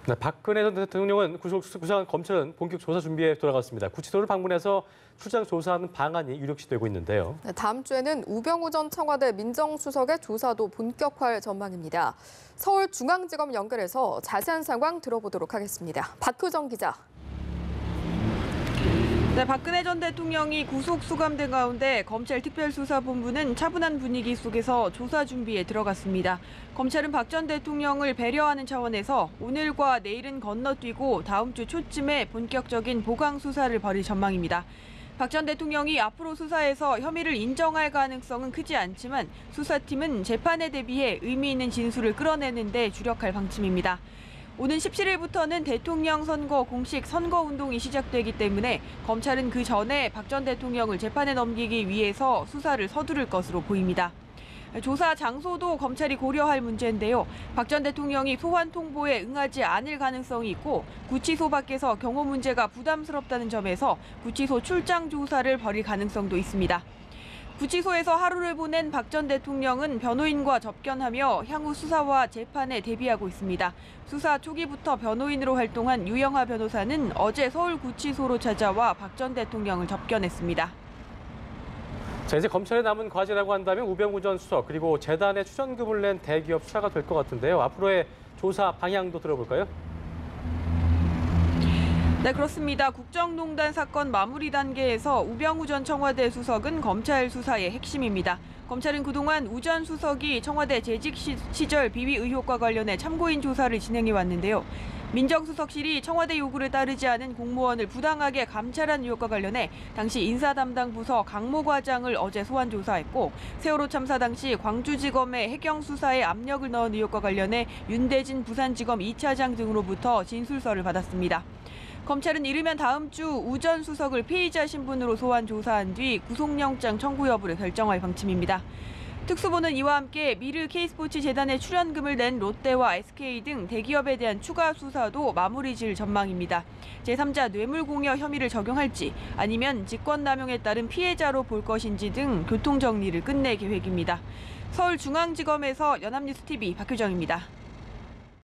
네, 박근혜 전 대통령은 구속한 검찰은 본격 조사 준비에 돌아갔습니다. 구치소를 방문해서 출장 조사하는 방안이 유력시되고 있는데요. 네, 다음 주에는 우병우 전 청와대 민정수석의 조사도 본격화할 전망입니다. 서울중앙지검 연결해서 자세한 상황 들어보도록 하겠습니다. 박효정 기자. 네, 박근혜 전 대통령이 구속 수감된 가운데 검찰 특별수사본부는 차분한 분위기 속에서 조사 준비에 들어갔습니다. 검찰은 박 전 대통령을 배려하는 차원에서 오늘과 내일은 건너뛰고 다음 주 초쯤에 본격적인 보강 수사를 벌일 전망입니다. 박 전 대통령이 앞으로 수사에서 혐의를 인정할 가능성은 크지 않지만 수사팀은 재판에 대비해 의미 있는 진술을 끌어내는 데 주력할 방침입니다. 오는 17일부터는 대통령 선거 공식 선거운동이 시작되기 때문에 검찰은 그 전에 박 전 대통령을 재판에 넘기기 위해서 수사를 서두를 것으로 보입니다. 조사 장소도 검찰이 고려할 문제인데요. 박 전 대통령이 소환 통보에 응하지 않을 가능성이 있고 구치소 밖에서 경호 문제가 부담스럽다는 점에서 구치소 출장 조사를 벌일 가능성도 있습니다. 구치소에서 하루를 보낸 박 전 대통령은 변호인과 접견하며 향후 수사와 재판에 대비하고 있습니다. 수사 초기부터 변호인으로 활동한 유영하 변호사는 어제 서울구치소로 찾아와 박 전 대통령을 접견했습니다. 자, 이제 검찰에 남은 과제라고 한다면 우병우 전 수석 그리고 재단에 추전금을 낸 대기업 수사가 될 것 같은데요. 앞으로의 조사 방향도 들어볼까요? 네, 그렇습니다. 국정농단 사건 마무리 단계에서 우병우 전 청와대 수석은 검찰 수사의 핵심입니다. 검찰은 그동안 우 전 수석이 청와대 재직 시절 비위 의혹과 관련해 참고인 조사를 진행해 왔는데요. 민정수석실이 청와대 요구를 따르지 않은 공무원을 부당하게 감찰한 의혹과 관련해 당시 인사담당 부서 강모 과장을 어제 소환 조사했고 세월호 참사 당시 광주지검의 해경 수사에 압력을 넣은 의혹과 관련해 윤대진 부산지검 2차장 등으로부터 진술서를 받았습니다. 검찰은 이르면 다음 주 우 전 수석을 피의자 신분으로 소환 조사한 뒤 구속영장 청구 여부를 결정할 방침입니다. 특수부는 이와 함께 미르 K스포츠 재단에 출연금을 낸 롯데와 SK 등 대기업에 대한 추가 수사도 마무리 지을 전망입니다. 제3자 뇌물공여 혐의를 적용할지 아니면 직권남용에 따른 피해자로 볼 것인지 등 교통정리를 끝낼 계획입니다. 서울중앙지검에서 연합뉴스TV 박효정입니다.